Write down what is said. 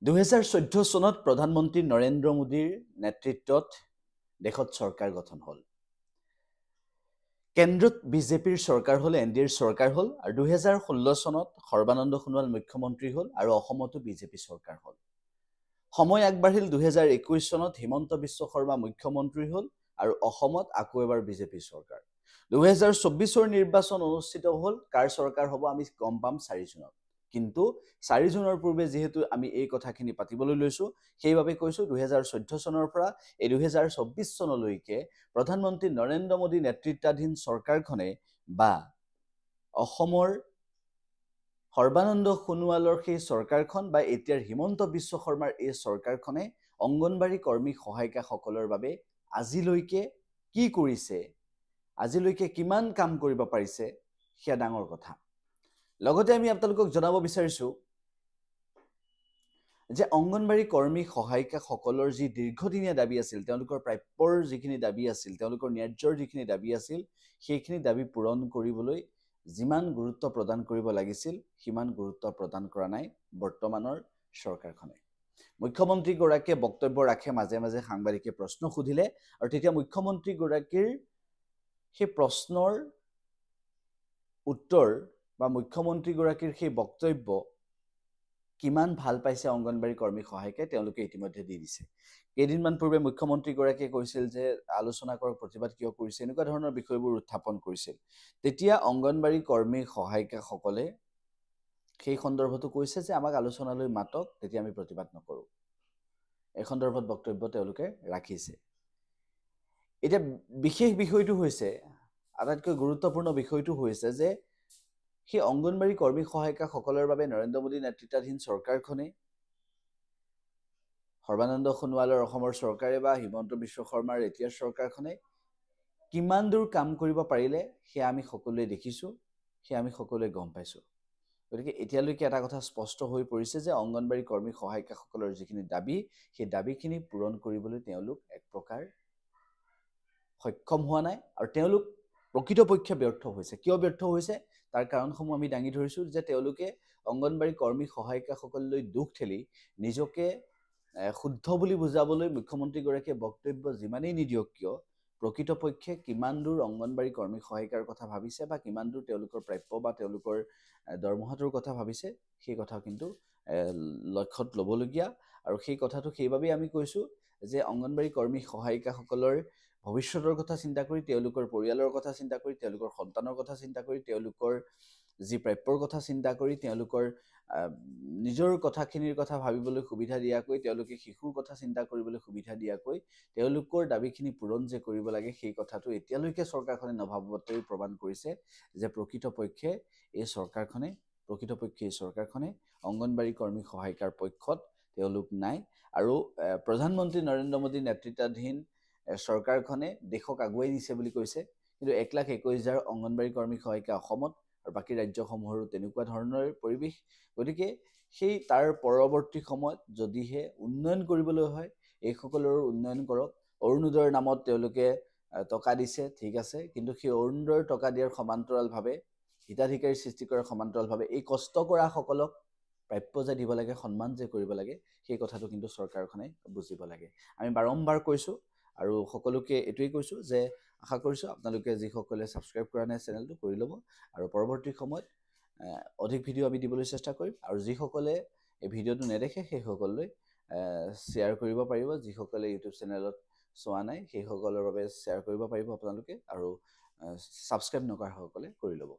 2014 চনত প্ৰধানমন্ত্ৰী নৰেন্দ্ৰ মোদীৰ নেতৃত্বত দেশত চৰকাৰ গঠন হ'ল। কেন্দ্ৰত বিজেপিৰ চৰকাৰ হ'ল, এনডিএৰ চৰকাৰ হ'ল, আৰু 2016 চনত সৰ্বানন্দ সোণোৱাল মুখ্যমন্ত্ৰী হ'ল আৰু অসমতো বিজেপি চৰকাৰ হ'ল। সময় আগবাঢ়িল 2021 চনত হিমন্ত বিশ্ব শৰ্মা মুখ্যমন্ত্ৰী হ'ল আৰু অসমত আকৌ এবাৰ বিজেপি চৰকাৰ। 2024 নিৰ্বাচন অনুষ্ঠিত হ'ল, কাৰ চৰকাৰ হ'ব আমি গম পাম 4 জুনত। কিন্তু 4 জুনৰ পূৰ্বে যেহেতু আমি এই কথাখিনি পাতিবলৈ লৈছোঁ, সেইবাবে কৈছোঁ 2014 চনৰ পৰা এই 2024 চনলৈকে প্ৰধানমন্ত্ৰী নৰেন্দ্ৰ মোদী নেতৃত্বাধীন চৰকাৰখনে বা অসমৰ সৰ্বানন্দ সোণোৱালৰ সেই চৰকাৰখন বা এতিয়াৰ হিমন্ত বিশ্ব শৰ্মাৰ এই চৰকাৰখনে অংগনবাড়ী কৰ্মী সহায়িকাসকলৰ বাবে আজিলৈকে কি কৰিছে, আজিলৈকে কিমান কাম কৰিব পাৰিছে, সেয়া ডাঙৰ কথা। লগতে আমি আপোনালোকক জনাব বিচাৰিছোঁ যে অংগনবাড়ী কৰ্মী সহায়িকাসকলৰ যি দীৰ্ঘদিনীয়া দাবী আছিল, তেওঁলোকৰ প্ৰাপ্যৰ যিখিনি দাবী আছিল, তেওঁলোকৰ ন্যায্যৰ যিখিনি দাবী আছিল, সেইখিনি দাবী পূৰণ কৰিবলৈ যিমান গুৰুত্ব প্ৰদান কৰিব লাগিছিল, সিমান গুৰুত্ব প্ৰদান কৰা নাই বৰ্তমানৰ চৰকাৰখনে। মুখ্যমন্ত্ৰীগৰাকীয়ে বক্তব্য ৰাখে, মাজে মাজে সাংবাদিকে প্ৰশ্ন সুধিলে, আৰু তেতিয়া মুখ্যমন্ত্ৰীগৰাকীৰ সেই প্ৰশ্নৰ উত্তৰ বা মুখ্যমন্ত্ৰীগৰাকীৰ সেই বক্তব্য কিমান ভাল পাইছে অংগনবাড়ী কৰ্মী সহায়িকাই তেওঁলোকে ইতিমধ্যে দি দিছে। কেইদিনমান পূৰ্বে মুখ্যমন্ত্ৰীগৰাকীয়ে কৈছিল যে আলোচনা কৰক, প্ৰতিবাদ কিয় কৰিছে, এনেকুৱা ধৰণৰ বিষয়বোৰ উত্থাপন কৰিছিল। তেতিয়া অংগনবাড়ী কৰ্মী সহায়িকাসকলে সেই সন্দৰ্ভতো কৈছে যে আমাক আলোচনালৈ মাতক, তেতিয়া আমি প্ৰতিবাদ নকৰোঁ। এই সন্দৰ্ভত বক্তব্য তেওঁলোকে ৰাখিছে। এতিয়া বিশেষ বিষয়টো হৈছে, আটাইতকৈ গুৰুত্বপূৰ্ণ বিষয়টো হৈছে যে সেই অংগনবাড়ী কৰ্মী সহায়িকাসকলৰ বাবে নৰেন্দ্ৰ মোদী নেতৃত্বাধীন চৰকাৰখনে, সৰ্বানন্দ সোণোৱালৰ অসমৰ চৰকাৰে বা হিমন্ত বিশ্ব শৰ্মাৰ এতিয়াৰ চৰকাৰখনে কিমান দূৰ কাম কৰিব পাৰিলে, সেয়া আমি সকলোৱে দেখিছোঁ, সেয়া আমি সকলোৱে গম পাইছোঁ। গতিকে এতিয়ালৈকে এটা কথা স্পষ্ট হৈ পৰিছে যে অংগনবাড়ী কৰ্মী সহায়িকাসকলৰ যিখিনি দাবী, সেই দাবীখিনি পূৰণ কৰিবলৈ তেওঁলোক এক প্ৰকাৰ সক্ষম হোৱা নাই, আৰু তেওঁলোক প্ৰকৃতপক্ষে ব্যৰ্থ হৈছে। কিয় ব্যৰ্থ হৈছে তাৰ কাৰণসমূহ আমি দাঙি ধৰিছোঁ যে তেওঁলোকে অংগনবাড়ী কৰ্মী সহায়িকাসকললৈ দুখ ঠেলি নিজকে শুদ্ধ বুলি বুজাবলৈ মুখ্যমন্ত্ৰীগৰাকীয়ে বক্তব্য যিমানেই নিদিয়ক কিয়, প্ৰকৃতপক্ষে কিমান দূৰ অংগনবাড়ী কৰ্মী সহায়িকাৰ কথা ভাবিছে বা কিমান দূৰ তেওঁলোকৰ প্ৰাপ্য বা তেওঁলোকৰ দৰমহাটোৰ কথা ভাবিছে, সেই কথা কিন্তু লক্ষ্যত ল'বলগীয়া। আৰু সেই কথাটো সেইবাবেই আমি কৈছোঁ যে অংগনবাড়ী কৰ্মী সহায়িকাসকলৰ ভৱিষ্যতৰ কথা চিন্তা কৰি, তেওঁলোকৰ পৰিয়ালৰ কথা চিন্তা কৰি, তেওঁলোকৰ সন্তানৰ কথা চিন্তা কৰি, তেওঁলোকৰ যি প্ৰাপ্যৰ কথা চিন্তা কৰি, তেওঁলোকৰ নিজৰ কথাখিনিৰ কথা ভাবিবলৈ সুবিধা দিয়াকৈ, তেওঁলোকে শিশুৰ কথা চিন্তা কৰিবলৈ সুবিধা দিয়াকৈ তেওঁলোকৰ দাবীখিনি পূৰণ যে কৰিব লাগে, সেই কথাটো এতিয়ালৈকে চৰকাৰখনে নভাবতেই প্ৰমাণ কৰিছে যে প্ৰকৃতপক্ষে এই চৰকাৰখনে অংগনবাড়ী কৰ্মী সহায়িকাৰ পক্ষত তেওঁলোক নাই। আৰু প্ৰধানমন্ত্ৰী নৰেন্দ্ৰ মোদী নেতৃত্বাধীন চৰকাৰখনে দেশক আগুৱাই নিছে বুলি কৈছে, কিন্তু 1,21,000 অংগনবাড়ী কৰ্মী সহায়িকা অসমত, আৰু বাকী ৰাজ্যসমূহৰো তেনেকুৱা ধৰণৰ পৰিৱেশ। গতিকে সেই তাৰ পৰৱৰ্তী সময়ত যদিহে উন্নয়ন কৰিবলৈ হয়, এইসকলৰ উন্নয়ন কৰক। অৰুণোদয়ৰ নামত তেওঁলোকে টকা দিছে, ঠিক আছে, কিন্তু সেই অৰুণোদয়ৰ টকা দিয়াৰ সমান্তৰালভাৱে, হিতাধিকাৰী সৃষ্টি কৰাৰ সমান্তৰালভাৱে এই কষ্ট কৰাসকলক প্ৰাপ্য যে দিব লাগে, সন্মান যে কৰিব লাগে, সেই কথাটো কিন্তু চৰকাৰখনে বুজিব লাগে। আমি বাৰম্বাৰ কৈছোঁ আৰু সকলোকে এইটোৱেই কৈছোঁ যে আশা কৰিছোঁ আপোনালোকে যিসকলে ছাবস্ক্ৰাইব কৰা নাই চেনেলটো কৰি ল'ব, আৰু পৰৱৰ্তী সময়ত অধিক ভিডিঅ' আমি দিবলৈ চেষ্টা কৰিম। আৰু যিসকলে এই ভিডিঅ'টো নেদেখে সেইসকললৈ শ্বেয়াৰ কৰিব পাৰিব, যিসকলে ইউটিউব চেনেলত চোৱা নাই সেইসকলৰ বাবে শ্বেয়াৰ কৰিব পাৰিব আপোনালোকে, আৰু ছাবস্ক্ৰাইব নকৰাসকলে কৰি ল'ব।